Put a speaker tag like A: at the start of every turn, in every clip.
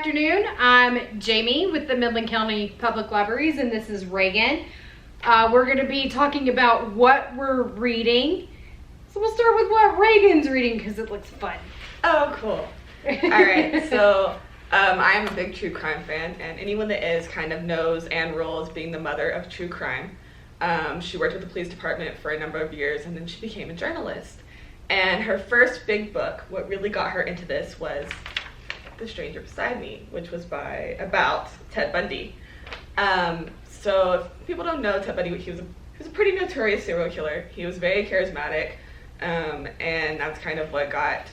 A: afternoon. I'm Jamie with the Midland County Public Libraries, and this is Reagan. We're going to be talking about what we're reading. So we'll start with what Reagan's reading because it looks fun.
B: Oh, cool. All right, so I'm a big true crime fan, and anyone that is kind of knows Ann Rule as being the mother of true crime. She worked with the police department for a number of years, and then she became a journalist. And her first big book, what really got her into this, was The Stranger Beside Me, which was about Ted Bundy. So if people don't know Ted Bundy, he was a pretty notorious serial killer. He was very charismatic, and that's kind of what got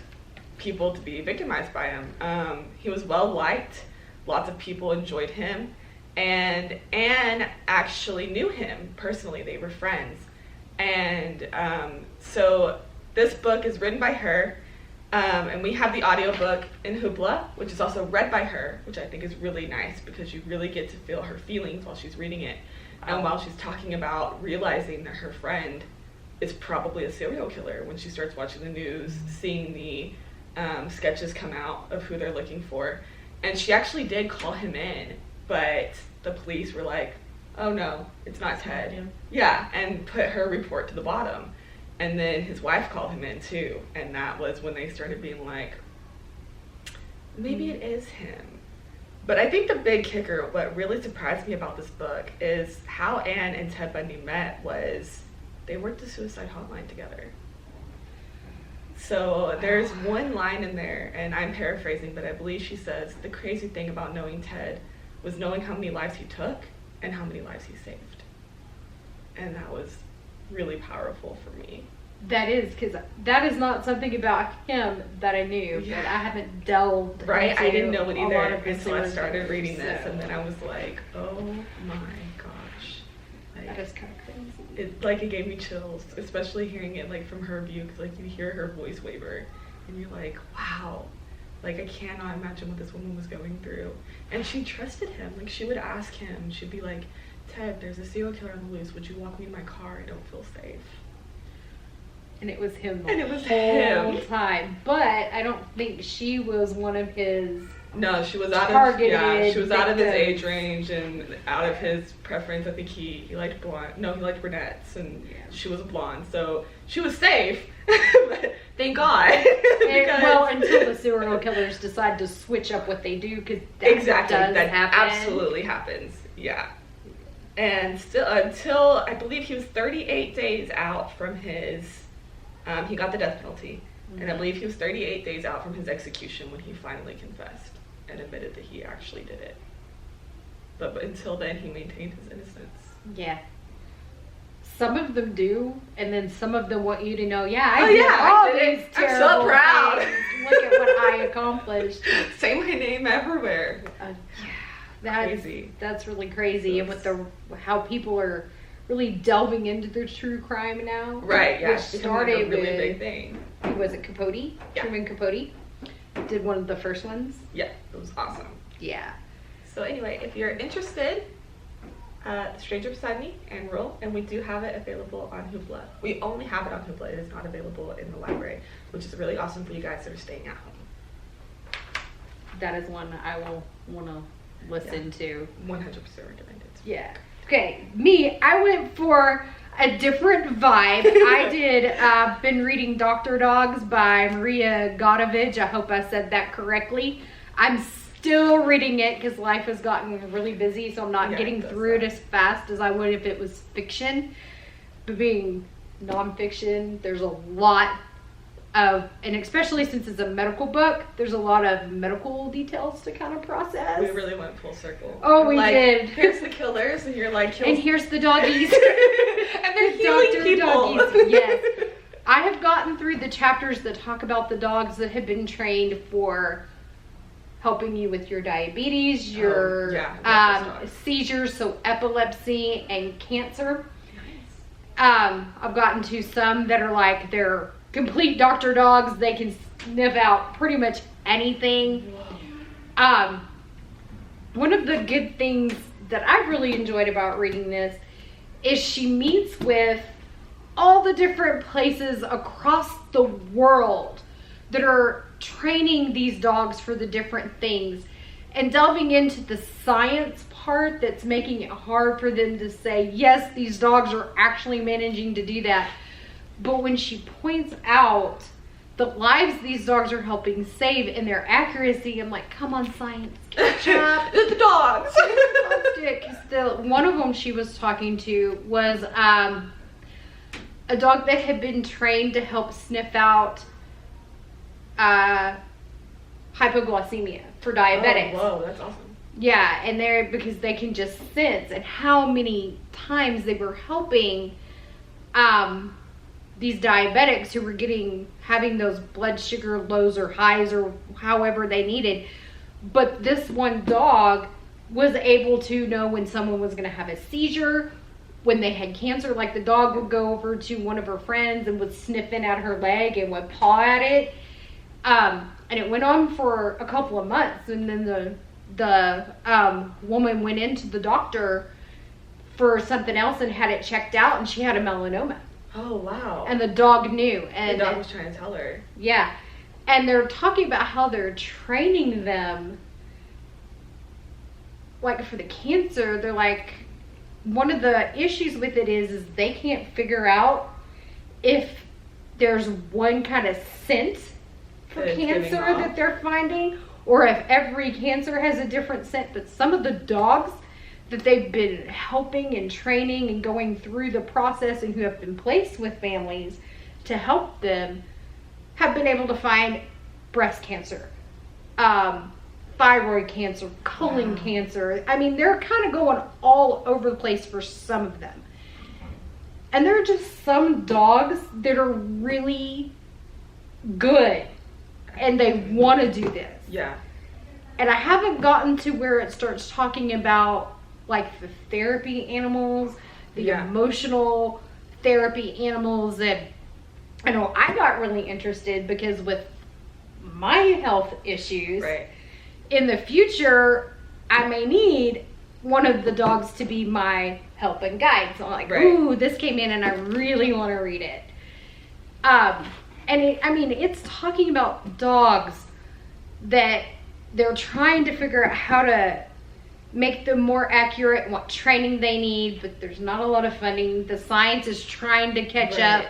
B: people to be victimized by him. He was well liked. Lots of people enjoyed him. And Anne actually knew him personally. They were friends. And so this book is written by her, and we have the audiobook in Hoopla, which is also read by her, which I think is really nice because you really get to feel her feelings while she's reading it, and while she's talking about realizing that her friend is probably a serial killer when she starts watching the news, seeing the sketches come out of who they're looking for. And she actually did call him in, but the police were like, oh no, it's not Ted. Yeah, and put her report to the bottom. And then his wife called him in too, and that was when they started being like, maybe it is him. But I think the big kicker, what really surprised me about this book, is how Anne and Ted Bundy met was they worked the suicide hotline together. So there's one line in there, and I'm paraphrasing, but I believe she says, the crazy thing about knowing Ted was knowing how many lives he took and how many lives he saved. And that was really powerful for me.
A: That is, because that is not something about him that I knew, but I haven't delved
B: right. I didn't know it either
A: until
B: I started reading this, and then I was like, oh my gosh. Like,
A: that is kind of crazy.
B: It gave me chills, especially hearing it like from her view, because like you hear her voice waver, and you're like, wow. Like, I cannot imagine what this woman was going through. And she trusted him. Like, she would ask him, she'd be like, Ted, there's a serial killer on the loose. Would you walk me to my car? I don't feel safe.
A: And it was him the whole time. But I don't think she was one of his
B: No, she was out of his age range and out of his preference. I think he liked blonde. No, he liked brunettes, and she was a blonde. So she was safe. But thank God.
A: Well, until the serial killers decide to switch up what they do, because that happen.
B: Absolutely happens. Yeah. And still, until I believe he was 38 days out from his, he got the death penalty. And I believe he was 38 days out from his execution when he finally confessed and admitted that he actually did it. But until then, he maintained his innocence.
A: Yeah. Some of them do, and then some of them want you to know, I did these terrible
B: I'm so proud.
A: things. Look at what I accomplished.
B: Say my name everywhere.
A: Crazy. That's really crazy. And with how people are really delving into their true crime now.
B: Right, yeah.
A: Which started
B: a really big thing.
A: Was it Capote?
B: Yeah.
A: Truman Capote did one of the first ones.
B: Yeah, it was awesome.
A: Yeah.
B: So anyway, if you're interested, The Stranger Beside Me, Ann Rule, and we do have it available on Hoopla. We only have it on Hoopla. It is not available in the library, which is really awesome for you guys that are staying at home.
A: That is one I will want to listen to.
B: 100% recommended.
A: Yeah. Okay, I went for a different vibe. I did been reading Dr. Dogs by Maria Godovich. I hope I said that correctly. I'm still reading it because life has gotten really busy, so I'm not getting through it as fast as I would if it was fiction. But being nonfiction, there's a lot of, and especially since it's a medical book, there's a lot of medical details to kind of process.
B: We really went full circle.
A: Oh, we did.
B: Here's the killers, and you're like,
A: and here's the doggies.
B: And they're healing people.
A: Doggies. Yes. I have gotten through the chapters that talk about the dogs that have been trained for helping you with your diabetes, your seizures, so epilepsy and cancer. Nice. I've gotten to some that are like, they're complete doctor dogs. They can sniff out pretty much anything. One of the good things that I've really enjoyed about reading this is she meets with all the different places across the world that are training these dogs for the different things. and delving into the science part that's making it hard for them to say, yes, these dogs are actually managing to do that. But when she points out the lives these dogs are helping save and their accuracy, I'm like, come on, science, catch up.
B: The dogs.
A: One of them she was talking to was a dog that had been trained to help sniff out hypoglycemia for diabetics.
B: Oh, whoa, that's awesome.
A: Yeah, and they're because they can just sense, and how many times they were helping these diabetics who were having those blood sugar lows or highs or however they needed. But this one dog was able to know when someone was going to have a seizure, when they had cancer. Like the dog would go over to one of her friends and would sniff in at her leg and would paw at it. And it went on for a couple of months, and then the woman went into the doctor for something else and had it checked out, and she had a melanoma.
B: Oh, wow.
A: And the dog knew. And
B: the dog was trying to tell her.
A: Yeah. And they're talking about how they're training them, like for the cancer. They're like, one of the issues with it is they can't figure out if there's one kind of scent for cancer that they're finding, or if every cancer has a different scent. But some of the dogs that they've been helping and training and going through the process and who have been placed with families to help them have been able to find breast cancer, thyroid cancer, colon cancer. I mean, they're kind of going all over the place for some of them. And there are just some dogs that are really good and they want to do this.
B: Yeah.
A: And I haven't gotten to where it starts talking about like the therapy animals, the emotional therapy animals. And I know I got really interested because with my health issues, in the future, I may need one of the dogs to be my help and guide. So I'm like, ooh, this came in and I really want to read it. And it's talking about dogs that they're trying to figure out how to make them more accurate and what training they need, but there's not a lot of funding. The science is trying to catch up.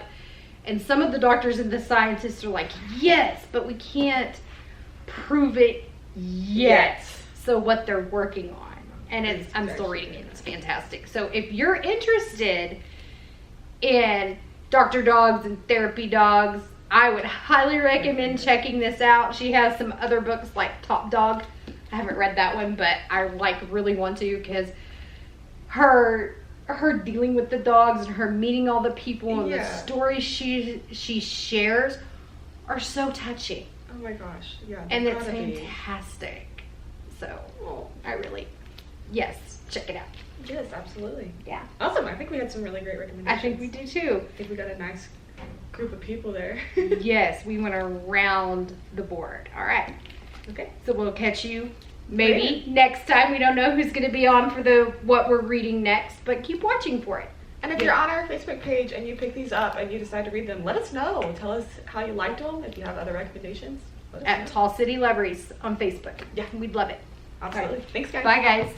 A: And some of the doctors and the scientists are like, yes, but we can't prove it yet. So what they're working on. And I'm still reading it. It's fantastic. So if you're interested in Dr. Dogs and therapy dogs, I would highly recommend checking this out. She has some other books like Top Dog. I haven't read that one, but I really want to, because her dealing with the dogs and her meeting all the people and the stories she shares are so touching.
B: Oh my gosh, yeah.
A: And it's fantastic. So yes, check it out.
B: Yes, absolutely.
A: Yeah.
B: Awesome. I think we had some really great recommendations.
A: I think we do too.
B: I think we got a nice group of people there.
A: Yes, we went around the board. All right.
B: Okay.
A: So we'll catch you maybe next time. We don't know who's going to be on for what we're reading next, but keep watching for it.
B: And if you're on our Facebook page and you pick these up and you decide to read them, let us know. Tell us how you liked them. If you have other recommendations, let us know.
A: Tall City Libraries on Facebook.
B: Yeah,
A: we'd love it.
B: Absolutely.
A: Right.
B: Thanks, guys.
A: Bye, guys.